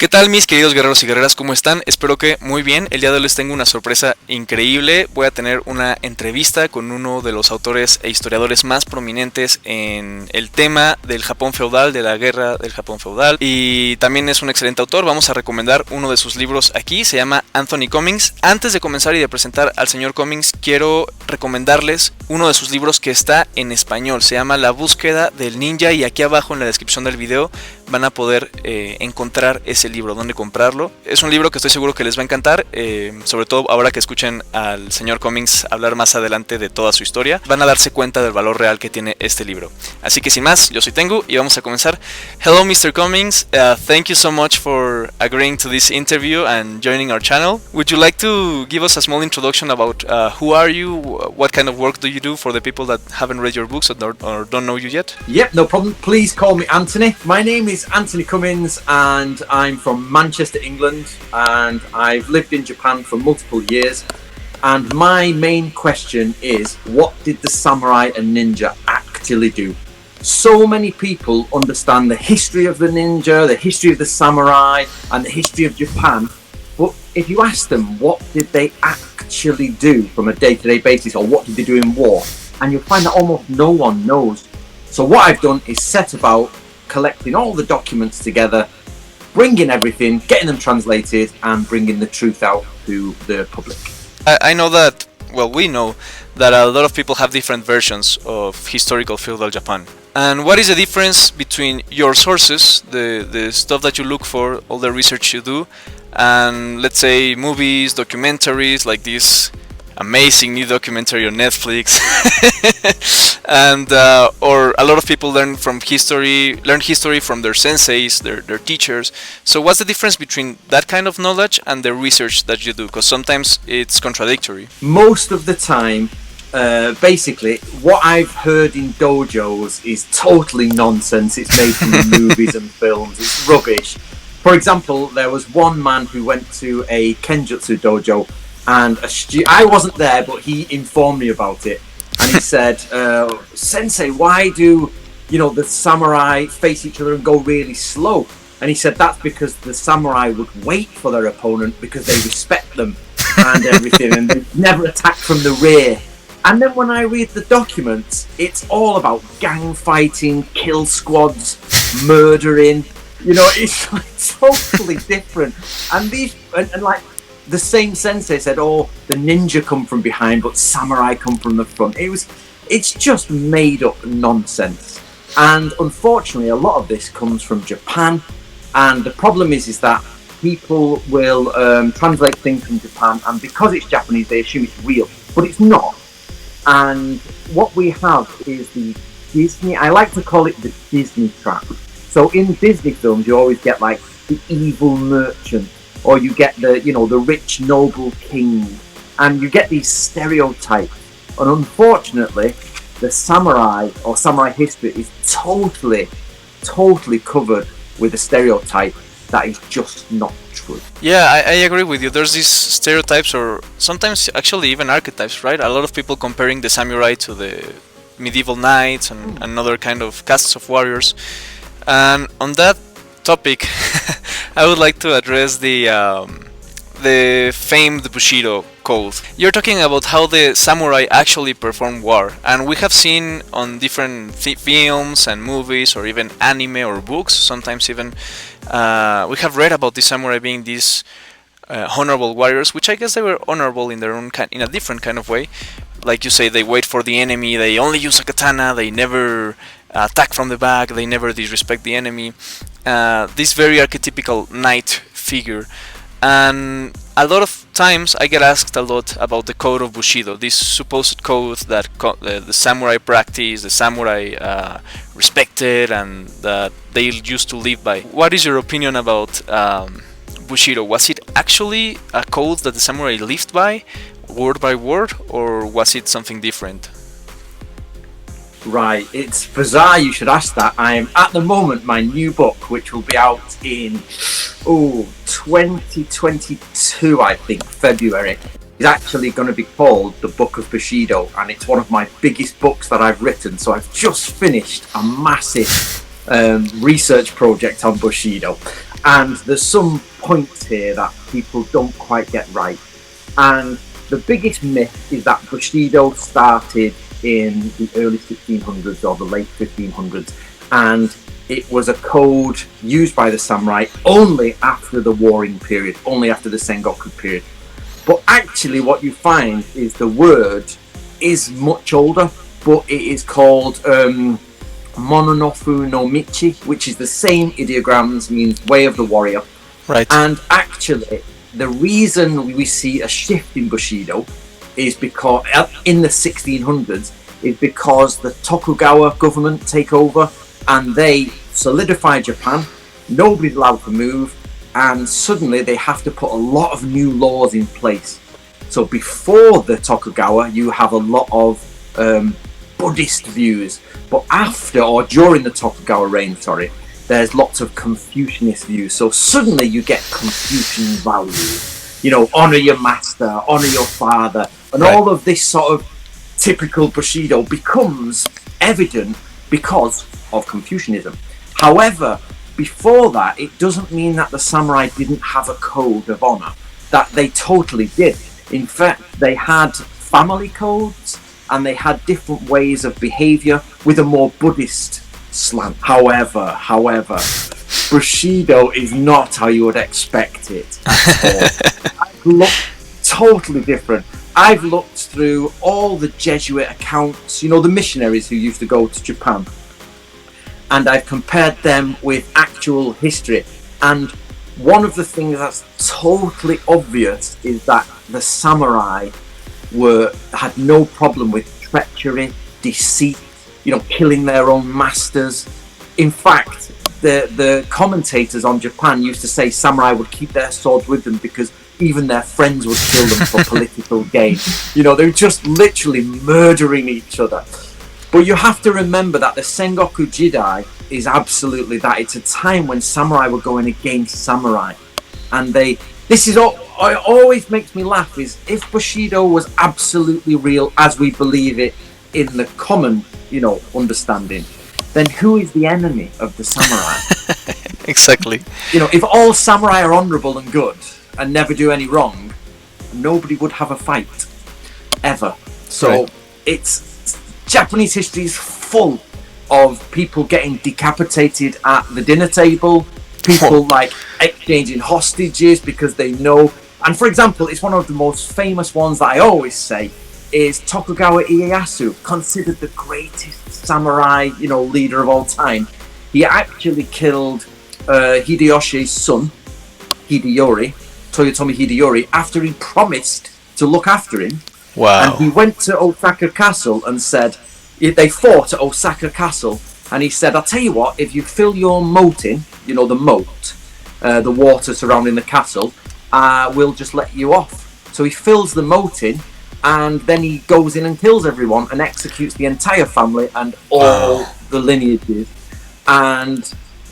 ¿Qué tal mis queridos guerreros y guerreras? ¿Cómo están? Espero que muy bien. El día de hoy les tengo una sorpresa increíble. Voy a tener una entrevista con uno de los autores e historiadores más prominentes en el tema del Japón feudal, de la guerra del Japón feudal. Y también es un excelente autor. Vamos a recomendar uno de sus libros aquí. Se llama Antoy Cummins. Antes de comenzar y de presentar al señor Cummins, quiero recomendarles uno de sus libros que está en español. Se llama La búsqueda del ninja y aquí abajo en la descripción del video van a poder encontrar ese libro, dónde comprarlo. Es un libro que estoy seguro que les va a encantar, sobre todo ahora que escuchen al señor Cummins hablar más adelante de toda su historia. Van a darse cuenta del valor real que tiene este libro. Así que sin más, yo soy Tengu y vamos a comenzar. Hello Mr. Cummins, thank you so much for agreeing to this interview and joining our channel. Would you like to give us a small introduction about who are you, what kind of work do you do for the people that haven't read your books or don't know you yet? Yep, no problem. Please call me Anthony. My name is Anthony Cummins and I'm from Manchester, England, and I've lived in Japan for multiple years. And my main question is, what did the samurai and ninja actually do? So many people understand the history of the ninja, the history of the samurai, and the history of Japan. But if you ask them what did they actually do from a day-to-day basis, or what did they do in war, and you'll find that almost no one knows. So what I've done is set about collecting all the documents together, bringing everything, getting them translated, and bringing the truth out to the public. I know that, well, we know that a lot of people have different versions of historical feudal Japan. And what is the difference between your sources, the stuff that you look for, all the research you do, and let's say movies, documentaries like this amazing new documentary on Netflix, and or a lot of people learn history from their senseis, their teachers. So what's the difference between that kind of knowledge and the research that you do? Because sometimes it's contradictory. Most of the time, basically, what I've heard in dojos is totally nonsense. It's made from movies and films. It's rubbish. For example, there was one man who went to a Kenjutsu dojo, and I wasn't there, but he informed me about it. And he said, Sensei, why do the samurai face each other and go really slow? And he said that's because the samurai would wait for their opponent because they respect them and everything, and they never attack from the rear. And then when I read the documents, it's all about gang fighting, kill squads, murdering. It's like totally different. And like the same sensei said, oh, the ninja come from behind, but samurai come from the front. It's just made up nonsense. And unfortunately, a lot of this comes from Japan. And the problem is that people will translate things from Japan, and because it's Japanese, they assume it's real, but it's not. And what we have is the Disney, I like to call it the Disney trap. So in Disney films, you always get like the evil merchant, or you get the rich noble king, and you get these stereotypes. And unfortunately, the samurai or samurai history is totally covered with a stereotype that is just not true. Yeah, I agree with you. There's these stereotypes, or sometimes actually even archetypes, right? A lot of people comparing the samurai to the medieval knights and other kind of castes of warriors. And on that topic, I would like to address the famed Bushido code. You're talking about how the samurai actually perform war, and we have seen on different films and movies, or even anime or books, sometimes even we have read about the samurai being these honorable warriors, which I guess they were honorable in their own in a different kind of way. Like you say, they wait for the enemy, they only use a katana, they never attack from the back, they never disrespect the enemy. This very archetypical knight figure. And a lot of times I get asked a lot about the code of Bushido, this supposed code that the samurai practice, the samurai respected, and that they used to live by. What is your opinion about Bushido? Was it actually a code that the samurai lived by, word by word, or was it something different? Right, it's bizarre you should ask that. I'm at the moment, my new book, which will be out in 2022, I think, February, is actually going to be called The Book of Bushido, and it's one of my biggest books that I've written. So I've just finished a massive research project on Bushido, And there's some points here that people don't quite get right. And the biggest myth is that Bushido started in the early 1600s or the late 1500s, and it was a code used by the samurai only after the warring period, only after the Sengoku period. But actually what you find is the word is much older, but it is called Mononofu no Michi, which is the same ideograms, means way of the warrior. Right. And actually, the reason we see a shift in Bushido is because in the 1600s is because the Tokugawa government take over and they solidify Japan. Nobody's allowed to move, and suddenly they have to put a lot of new laws in place. So before the Tokugawa, you have a lot of Buddhist views, but after or during the Tokugawa reign, there's lots of Confucianist views. So suddenly you get Confucian values, you know, honor your master, honor your father, and all of this sort of typical Bushido becomes evident because of Confucianism. However, before that, it doesn't mean that the samurai didn't have a code of honor, that they totally did. In fact, they had family codes and they had different ways of behavior with a more Buddhist slant. However, Bushido is not how you would expect it at all. I've looked totally different. I've looked through all the Jesuit accounts, you know, the missionaries who used to go to Japan, and I've compared them with actual history. And one of the things that's totally obvious is that the samurai had no problem with treachery, deceit, you know, killing their own masters. In fact, the commentators on Japan used to say samurai would keep their swords with them because even their friends would kill them for political gain. You know, they were just literally murdering each other. But you have to remember that the Sengoku Jidai is absolutely that. It's a time when samurai were going against samurai. And it always makes me laugh, is if Bushido was absolutely real as we believe it in the common, you know, understanding, then who is the enemy of the samurai? Exactly. You know, if all samurai are honourable and good and never do any wrong, nobody would have a fight ever. So Japanese history is full of people getting decapitated at the dinner table, people like exchanging hostages because they know. And for example, it's one of the most famous ones that I always say is Tokugawa Ieyasu, considered the greatest samurai, you know, leader of all time. He actually killed Hideyoshi's son, Hideyori, Toyotomi Hideyori, after he promised to look after him. Wow. And he went to Osaka Castle and said, they fought at Osaka Castle, and he said, I'll tell you what, if you fill your moat in, you know, the moat, the water surrounding the castle, we'll just let you off. So he fills the moat in, and then he goes in and kills everyone and executes the entire family and all the lineages. And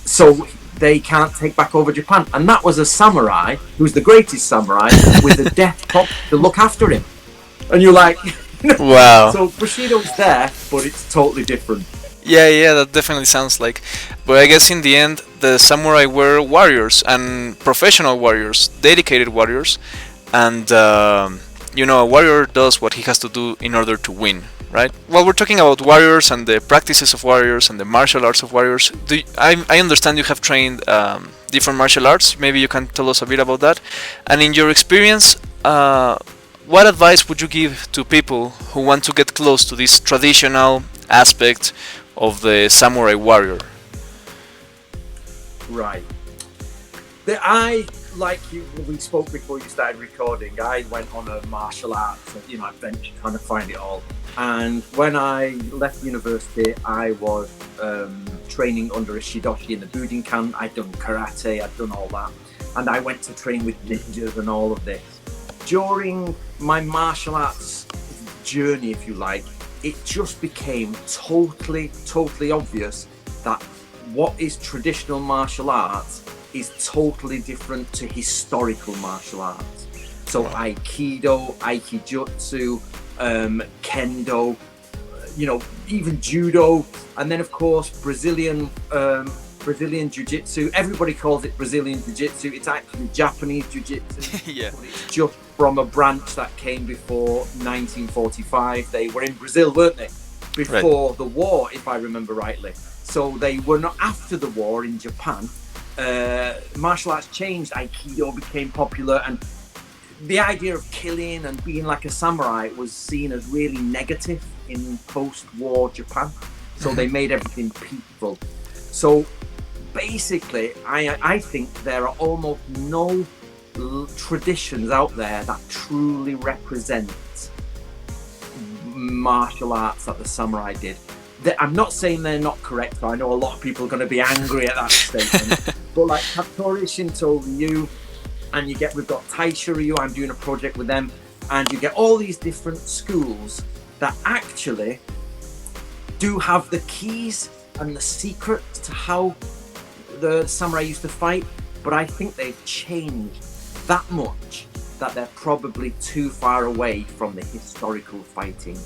so they can't take back over Japan. And that was a samurai, who's the greatest samurai, with a death cop to look after him. And you're like, wow. So Bushido's there, but it's totally different. Yeah, that definitely sounds like. But I guess in the end, the samurai were warriors and professional warriors, dedicated warriors. And, you know, a warrior does what he has to do in order to win, right? Well, we're talking about warriors and the practices of warriors and the martial arts of warriors. I understand you have trained different martial arts. Maybe you can tell us a bit about that. And in your experience, what advice would you give to people who want to get close to this traditional aspect of the samurai warrior? Right. Like you, we spoke before you started recording, I went on a martial arts, you know, adventure, trying to find it all. And when I left university, I was training under a Shidoshi in the Budokan. I'd done karate, I'd done all that. And I went to train with ninjas and all of this. During my martial arts journey, if you like, it just became totally obvious that what is traditional martial arts is totally different to historical martial arts. So Aikido, Aikijutsu, Kendo, you know, even Judo, and then of course Brazilian Brazilian Jiu-Jitsu. Everybody calls it Brazilian Jiu-Jitsu. It's actually Japanese Jiu-Jitsu. Yeah. But it's just from a branch that came before 1945. They were in Brazil, weren't they? Before the war, if I remember rightly. So they were not after the war in Japan. Martial arts changed. Aikido became popular, and the idea of killing and being like a samurai was seen as really negative in post-war Japan. So they made everything peaceful. So basically, I think there are almost no traditions out there that truly represent martial arts that the samurai did. I'm not saying they're not correct, but I know a lot of people are going to be angry at that statement. But like Natori Ryu, and we've got Taisha Ryu, I'm doing a project with them, and you get all these different schools that actually do have the keys and the secrets to how the samurai used to fight, but I think they've changed that much that they're probably too far away from the historical fighting.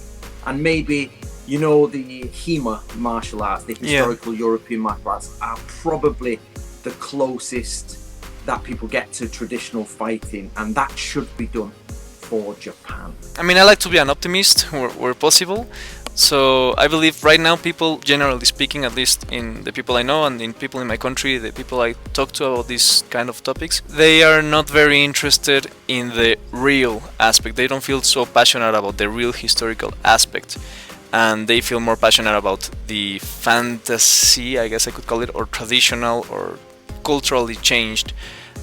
And maybe, the HEMA martial arts, the historical European martial arts, are probably the closest that people get to traditional fighting, and that should be done for Japan. I mean, I like to be an optimist where possible. So I believe right now people, generally speaking, at least in the people I know and in people in my country, the people I talk to about these kind of topics, they are not very interested in the real aspect. They don't feel so passionate about the real historical aspect, and they feel more passionate about the fantasy, I guess I could call it, or traditional or culturally changed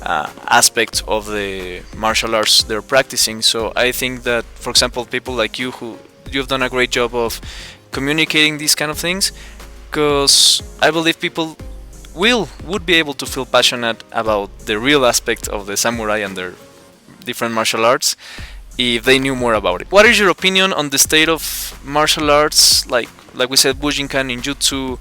aspect of the martial arts they're practicing. So I think that, for example, people like you've done a great job of communicating these kind of things, because I believe people would be able to feel passionate about the real aspect of the samurai and their different martial arts if they knew more about it. What is your opinion on the state of martial arts, like we said, Bujinkan, Ninjutsu,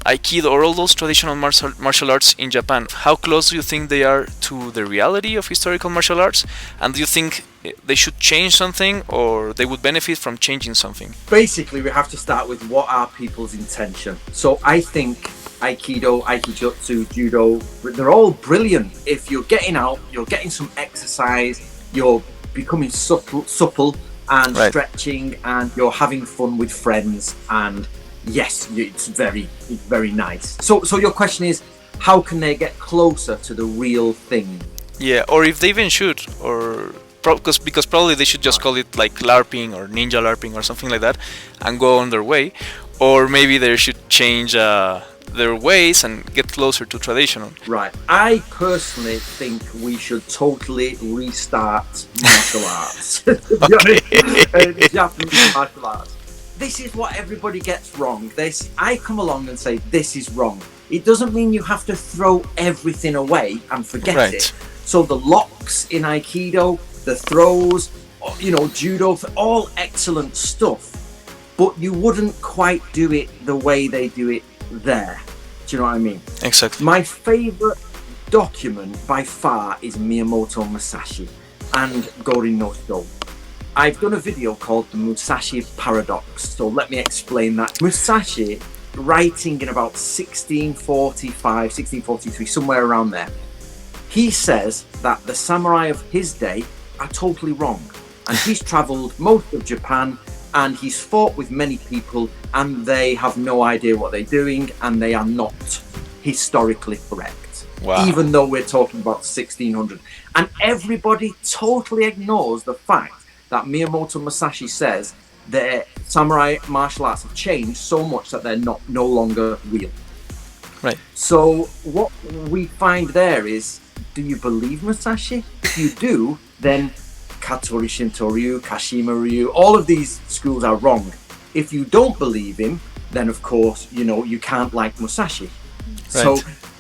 Aikido, or all those traditional martial arts in Japan? How close do you think they are to the reality of historical martial arts? And do you think they should change something, or they would benefit from changing something? Basically, we have to start with what are people's intention. So I think Aikido, Aikijutsu, Judo, they're all brilliant. If you're getting out, you're getting some exercise, you're becoming supple and stretching, and you're having fun with friends, and yes, it's very nice. So your question is, how can they get closer to the real thing? Yeah, or if they even should, or because probably they should just call it like LARPing or ninja LARPing or something like that, and go on their way. Or maybe they should change their ways and get closer to traditional. Right. I personally think we should totally restart martial arts. Japanese martial arts. This is what everybody gets wrong. I come along and say this is wrong. It doesn't mean you have to throw everything away and forget it. So the locks in Aikido, the throws, Judo, all excellent stuff, but you wouldn't quite do it the way they do it there. Do you know what I mean? Exactly. My favorite document by far is Miyamoto Musashi and Gorin no Sho. I've done a video called the Musashi Paradox, so let me explain that. Musashi, writing in about 1645, 1643, somewhere around there, he says that the samurai of his day are totally wrong. And he's travelled most of Japan, and he's fought with many people, and they have no idea what they're doing, and they are not historically correct. Wow. Even though we're talking about 1600. And everybody totally ignores the fact that Miyamoto Musashi says that samurai martial arts have changed so much that they're no longer real. Right. So what we find there is, do you believe Musashi? If you do, then Katori Ryu, Kashima Ryu, all of these schools are wrong. If you don't believe him, then of course, you can't like Musashi. Right. So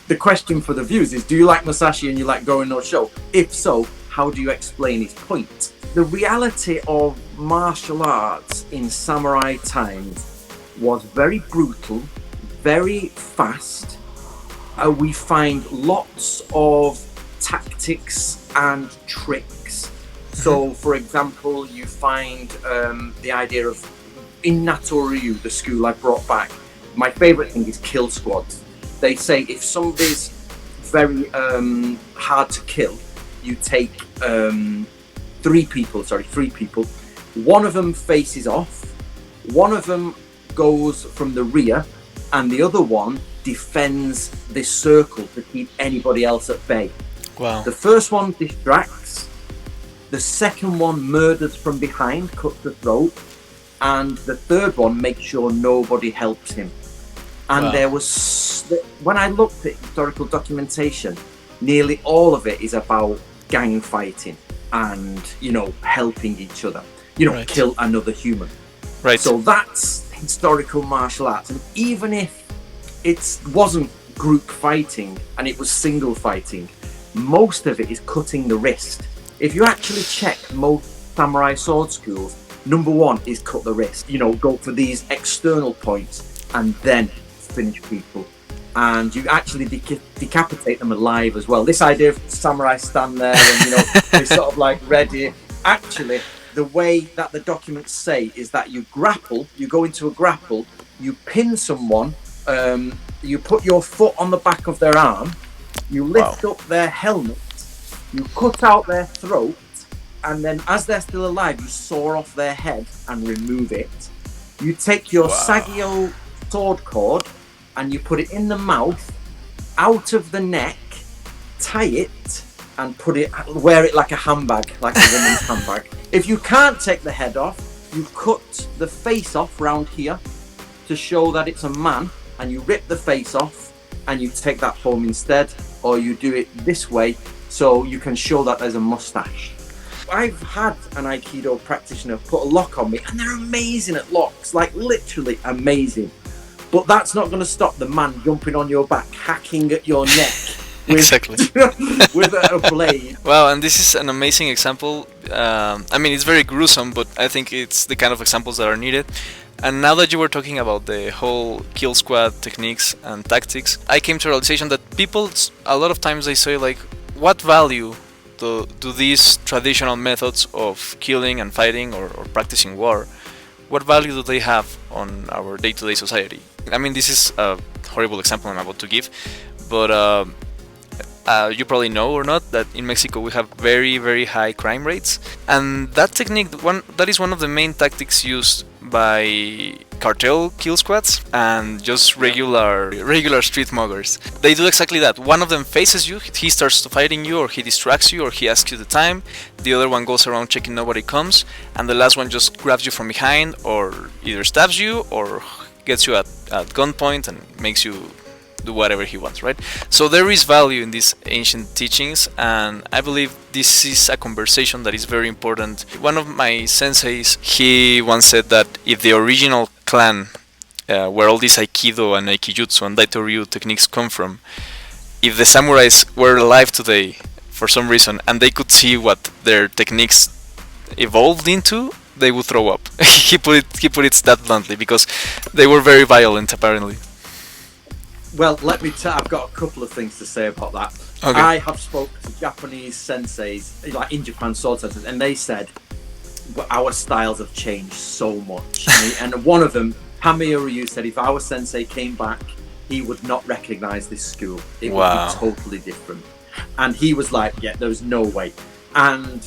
the question for the viewers is, do you like Musashi and you like Gorin no Sho? If so, how do you explain his point? The reality of martial arts in samurai times was very brutal, very fast. We find lots of tactics and tricks. So, for example, you find the idea of, in Natori Ryu, the school I brought back, my favourite thing is kill squads. They say if somebody's very hard to kill, you take three people. One of them faces off, one of them goes from the rear, and the other one defends this circle to keep anybody else at bay. Wow. The first one distracts, the second one murders from behind, cuts the throat, and the third one makes sure nobody helps him. And there was, when I looked at historical documentation, nearly all of it is about gang fighting and, you know, helping each other, you know, kill another human. Right. So that's historical martial arts. And even if it wasn't group fighting and it was single fighting, most of it is cutting the wrist. If you actually check most samurai sword schools, number one is cut the wrist. You know, go for these external points and then finish people. And you actually decapitate them alive as well. This idea of samurai stand there and, you know, they're sort of like ready. Actually, the way that the documents say is that you grapple, you go into a grapple, you pin someone, you put your foot on the back of their arm, you lift up their helmet, you cut out their throat, and then as they're still alive, you saw off their head and remove it. You take your Sagio sword cord and you put it in the mouth, out of the neck, tie it, and wear it like a handbag, like a woman's handbag. If you can't take the head off, you cut the face off round here to show that it's a man, and you rip the face off and you take that home instead, or you do it this way so you can show that there's a mustache. I've had an Aikido practitioner put a lock on me, and they're amazing at locks, like literally amazing. But that's not going to stop the man jumping on your back, hacking at your neck Exactly. with a blade. Wow, and this is an amazing example. I mean, it's very gruesome, but I think it's the kind of examples that are needed. And now that you were talking about the whole kill squad techniques and tactics, I came to a realization that people, a lot of times they say like, what value do these traditional methods of killing and fighting or practicing war, what value do they have on our day-to-day society? I mean, this is a horrible example I'm about to give, but you probably know or not that in Mexico we have very, very high crime rates, and that technique, that is one of the main tactics used by cartel kill squads and just regular street muggers. They do exactly that. One of them faces you, he starts fighting you, or he distracts you, or he asks you the time. The other one goes around checking nobody comes, and the last one just grabs you from behind, or either stabs you or gets you at gunpoint and makes you do whatever he wants, right? So there is value in these ancient teachings, and I believe this is a conversation that is very important. One of my senseis, he once said that if the original clan, where all these Aikido and Aikijutsu and Natori Ryu techniques come from, if the samurais were alive today for some reason and they could see what their techniques evolved into, they would throw up. he put it that bluntly, because they were very violent apparently. Well, let me tell. I've got a couple of things to say about that. Okay. I have spoken to Japanese senseis, like in Japan, sword senseis, and they said our styles have changed so much. And one of them, Hamiya Ryu, said if our sensei came back, he would not recognize this school. It would be totally different. And he was like, yeah, there's no way. And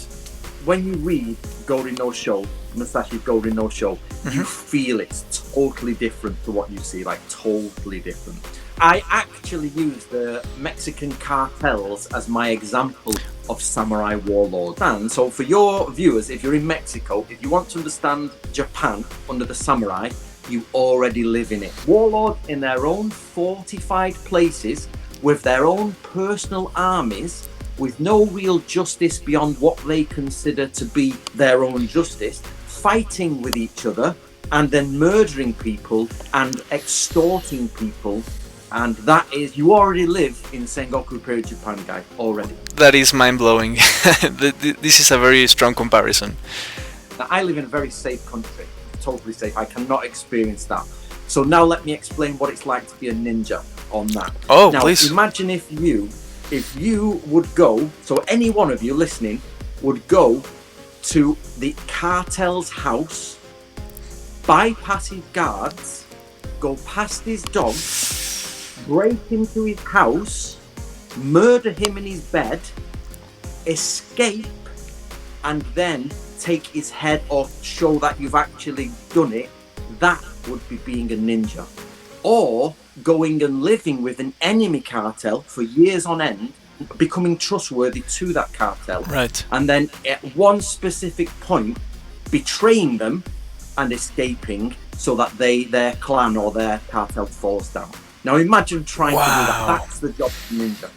when you read Gorin no Sho, Musashi's Gorin no Sho, you feel it's totally different to what you see, like totally different. I actually use the Mexican cartels as my example of samurai warlords. And so for your viewers, if you're in Mexico, if you want to understand Japan under the samurai, you already live in it. Warlords in their own fortified places, with their own personal armies, with no real justice beyond what they consider to be their own justice, fighting with each other, and then murdering people and extorting people. And that is, you already live in Sengoku period Japan, guy, already. That is mind-blowing. This is a very strong comparison. Now, I live in a very safe country, totally safe. I cannot experience that. So now let me explain what it's like to be a ninja on that. Oh, now, please. Imagine if you would go, so any one of you listening would go to the cartel's house, bypass his guards, go past his dogs, break into his house, murder him in his bed, escape, and then take his head off, show that you've actually done it, that would be being a ninja. Or going and living with an enemy cartel for years on end, becoming trustworthy to that cartel. Right. And then at one specific point, betraying them and escaping so that their clan or their cartel falls down. Now imagine trying to do that. That's the job of ninja.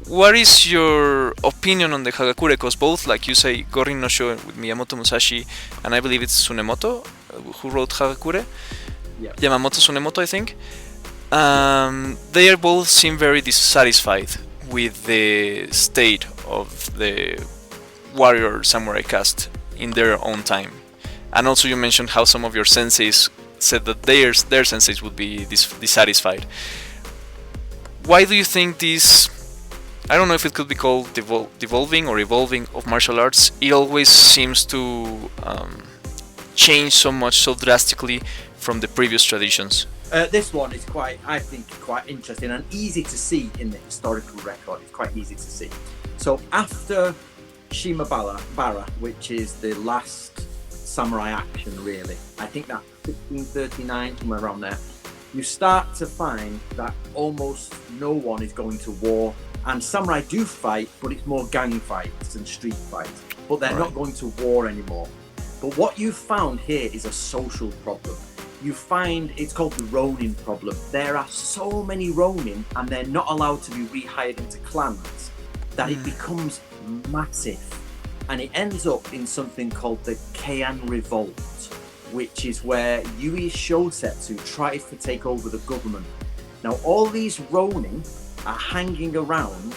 What is your opinion on the kagakure? Because both, like you say, Gorin no Sho with Miyamoto Musashi, and I believe it's Tsunemoto who wrote Kagakure. Yep. Yamamoto Tsunemoto, I think. They both seem very dissatisfied with the state of the warrior samurai caste in their own time. And also you mentioned how some of your senseis said that their senseis would be dissatisfied. Why do you think this, I don't know if it could be called devolving or evolving of martial arts, it always seems to change so much, so drastically from the previous traditions? This one is I think, quite interesting and easy to see in the historical record. It's quite easy to see. So after Shimabara, which is the last samurai action, really, I think that's 1639, somewhere around there, you start to find that almost no one is going to war. And samurai do fight, but it's more gang fights and street fights. But they're not going to war anymore. But what you found here is a social problem. You find it's called the Ronin problem. There are so many Ronin, and they're not allowed to be rehired into clans, that it becomes massive. And it ends up in something called the Keian Revolt, which is where Yui Shosetsu tries to take over the government. Now, all these Ronin are hanging around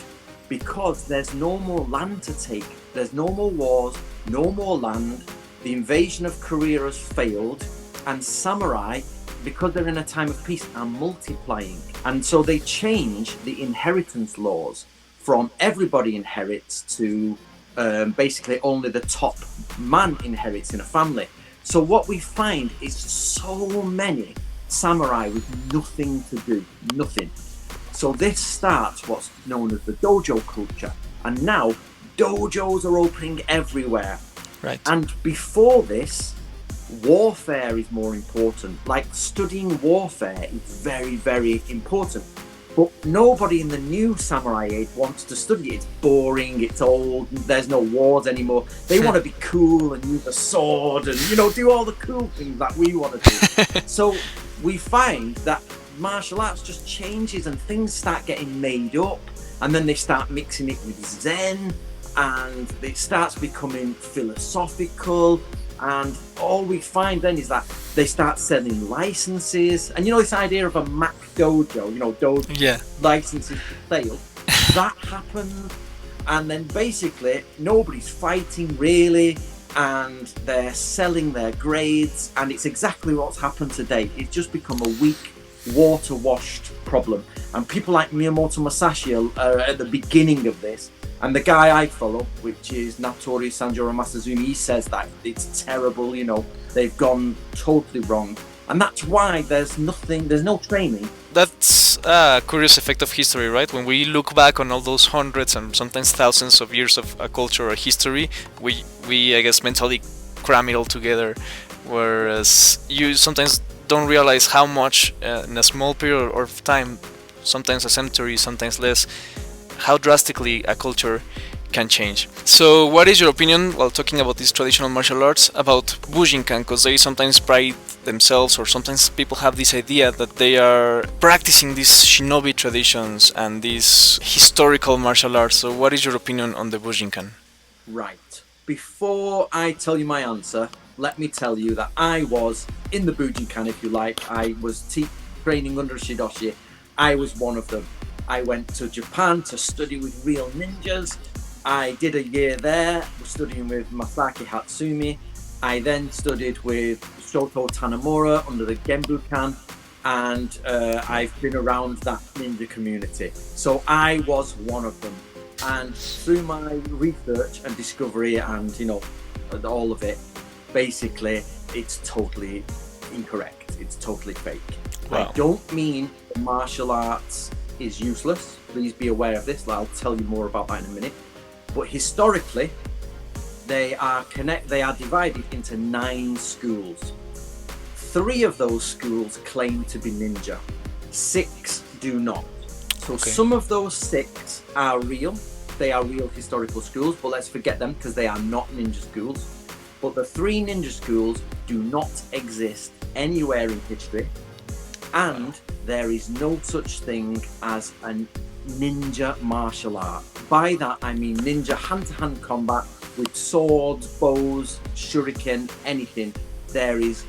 because there's no more land to take. There's no more wars, no more land. The invasion of Korea has failed, and samurai, because they're in a time of peace, are multiplying. And so they change the inheritance laws from everybody inherits to basically only the top man inherits in a family. So what we find is so many samurai with nothing to do, nothing. So this starts what's known as the dojo culture. And now dojos are opening everywhere. Right. And before this, warfare is more important. Like studying warfare is very, very important. But nobody in the new samurai age wants to study it. It's boring, it's old, there's no wars anymore. They want to be cool and use a sword and, do all the cool things that we want to do. So we find that martial arts just changes and things start getting made up, and then they start mixing it with Zen, and it starts becoming philosophical. And all we find then is that they start selling licenses, and this idea of a Mac dojo, licenses for sale, that happens. And then basically nobody's fighting really, and they're selling their grades, and it's exactly what's happened today. It's just become a weak, water-washed problem. And people like Miyamoto Musashi are at the beginning of this. And the guy I follow, which is Natori Ryu, he says that it's terrible, they've gone totally wrong. And that's why there's no training. That's a curious effect of history, right? When we look back on all those hundreds and sometimes thousands of years of a culture or history, we I guess mentally cram it all together, whereas you sometimes don't realize how much in a small period of time, sometimes a century, sometimes less, how drastically a culture can change. So what is your opinion, while talking about these traditional martial arts, about Bujinkan? Because they sometimes pride themselves, or sometimes people have this idea that they are practicing these shinobi traditions and these historical martial arts. So what is your opinion on the Bujinkan? Right. Before I tell you my answer, let me tell you that I was in the Bujinkan, if you like. I was training under Shidoshi. I was one of them. I went to Japan to study with real ninjas. I did a year there, studying with Masaki Hatsumi. I then studied with Shoto Tanemura under the Genbukan, and I've been around that ninja community. So I was one of them. And through my research and discovery and, all of it, basically, it's totally incorrect. It's totally fake. Wow. I don't mean martial arts is useless. Please be aware of this. I'll tell you more about that in a minute. But historically, they are divided into 9 schools. 3 of those schools claim to be ninja. 6 do not. So some of those 6 are real. They are real historical schools, but let's forget them because they are not ninja schools. But the 3 ninja schools do not exist anywhere in history, and there is no such thing as a ninja martial art. By that I mean ninja hand-to-hand combat with swords, bows, shuriken, anything. There is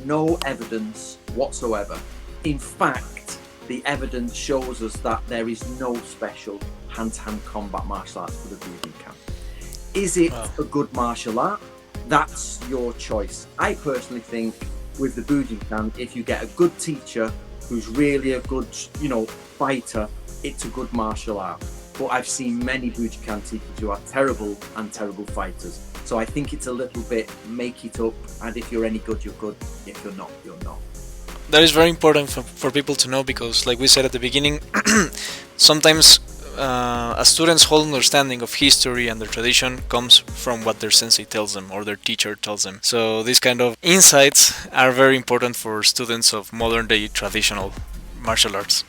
no evidence whatsoever. In fact, the evidence shows us that there is no special hand-to-hand combat martial arts for the Budokan. Is it a good martial art? That's your choice. I personally think with the Budokan, if you get a good teacher who's really a good, fighter, it's a good martial art. But I've seen many Budokan teachers who are terrible fighters. So I think it's a little bit make it up, and if you're any good, you're good. If you're not, you're not. That is very important for people to know, because like we said at the beginning, sometimes a student's whole understanding of history and their tradition comes from what their sensei tells them or their teacher tells them. So these kind of insights are very important for students of modern day traditional martial arts.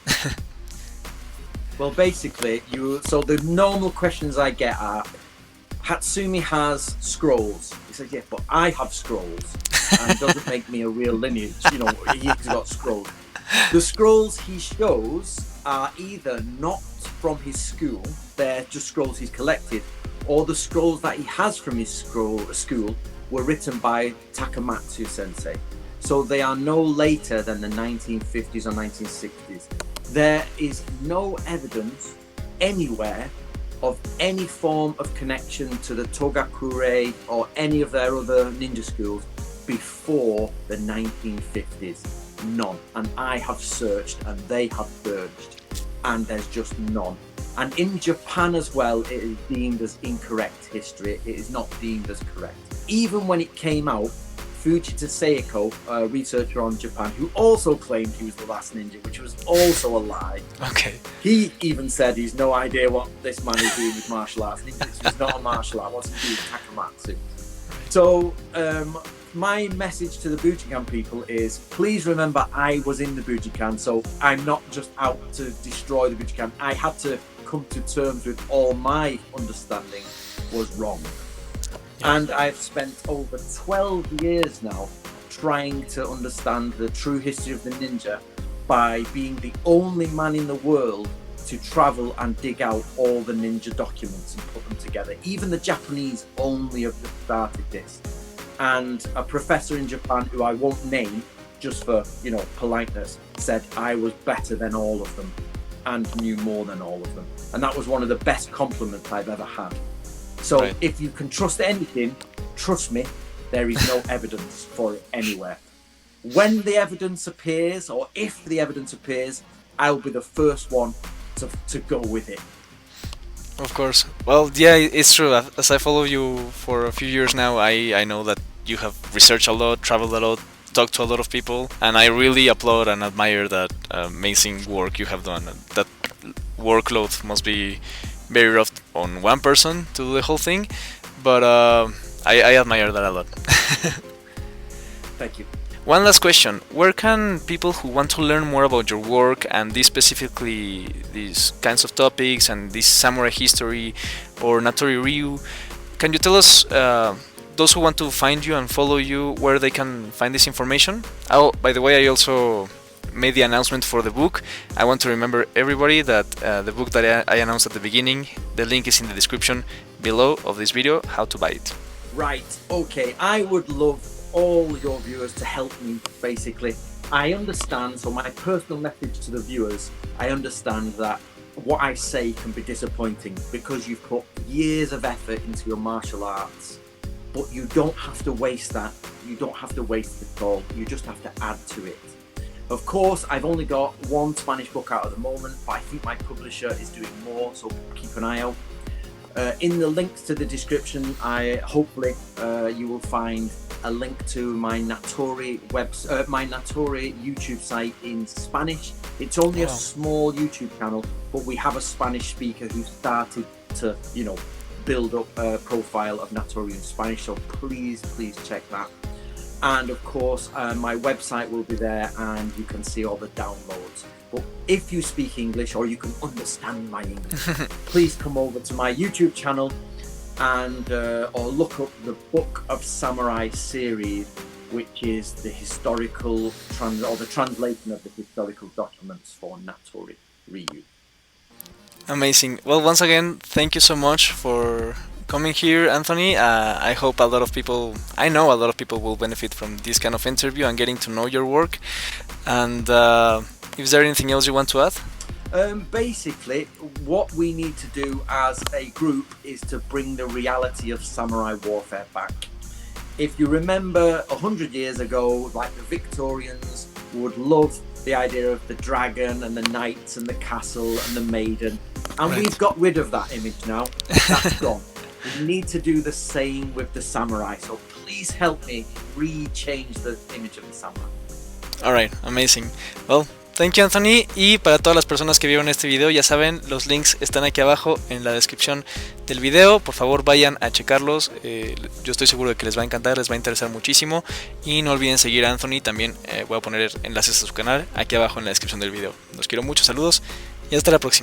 Well, basically, so the normal questions I get are, Hatsumi has scrolls. He says, yeah, but I have scrolls. And it doesn't make me a real lineage. He's got scrolls. The scrolls he shows are either not from his school, they're just scrolls he's collected, or the scrolls that he has from his school were written by Takamatsu sensei. So they are no later than the 1950s or 1960s. There is no evidence anywhere of any form of connection to the Kagakure or any of their other ninja schools before the 1950s. None. And I have searched and they have searched, and there's just none. And in Japan as well, it is deemed as incorrect history. It is not deemed as correct. Even when it came out, Fujita Seiko, a researcher on Japan, who also claimed he was the last ninja, which was also a lie. Okay. He even said he's no idea what this man is doing with martial arts. This is not a martial art. What's he doing with Takamatsu? So, my message to the Budokan people is, please remember I was in the Budokan, so I'm not just out to destroy the Budokan. I had to come to terms with all my understanding was wrong. And I've spent over 12 years now trying to understand the true history of the ninja by being the only man in the world to travel and dig out all the ninja documents and put them together. Even the Japanese only have just started this. And a professor in Japan, who I won't name just for, politeness, said I was better than all of them and knew more than all of them. And that was one of the best compliments I've ever had. So if you can trust anything, trust me, there is no evidence for it anywhere. When the evidence appears, or if the evidence appears, I'll be the first one to go with it. Of course. Well, yeah, it's true. As I follow you for a few years now, I know that you have researched a lot, traveled a lot, talked to a lot of people, and I really applaud and admire that amazing work you have done. That workload must be very rough on one person to do the whole thing, but I admire that a lot. Thank you. One last question. Where can people who want to learn more about your work and these kinds of topics and this samurai history or Natori Ryu, can you tell us, those who want to find you and follow you, where they can find this information? Oh, by the way, I also made the announcement for the book. I want to remember everybody that the book that I announced at the beginning, the link is in the description below of this video, how to buy it. Right, okay. I would love all your viewers to help me, basically. I understand, so my personal message to the viewers, I understand that what I say can be disappointing because you've put years of effort into your martial arts, but you don't have to waste that. You don't have to waste it all. You just have to add to it. Of course, I've only got one Spanish book out at the moment, but I think my publisher is doing more, so keep an eye out. In the links to the description, hopefully you will find a link to my Natori my Natori YouTube site in Spanish. It's only a small YouTube channel, but we have a Spanish speaker who started to, build up a profile of Natori in Spanish. So please check that. And of course, my website will be there, and you can see all the downloads. But if you speak English or you can understand my English, please come over to my YouTube channel and or look up the Book of Samurai series, which is the historical the translation of the historical documents for Natori Ryu. Amazing. Well, once again, thank you so much for coming here, Anthony. I hope I know a lot of people will benefit from this kind of interview and getting to know your work. And is there anything else you want to add? Basically, what we need to do as a group is to bring the reality of samurai warfare back. If you remember 100 years ago, like the Victorians would love the idea of the dragon and the knights and the castle and the maiden, and we've got rid of that image now. That's gone. We need to do the same with the samurai, so please help me re-change the image of the samurai. Alright, amazing. Well, thank you, Anthony. Y para todas las personas que vieron este video, ya saben, los links están aquí abajo en la descripción del video. Por favor, vayan a checarlos. Yo estoy seguro de que les va a encantar, les va a interesar muchísimo. Y no olviden seguir a Anthony. También voy a poner enlaces a su canal aquí abajo en la descripción del video. Los quiero mucho, saludos y hasta la próxima.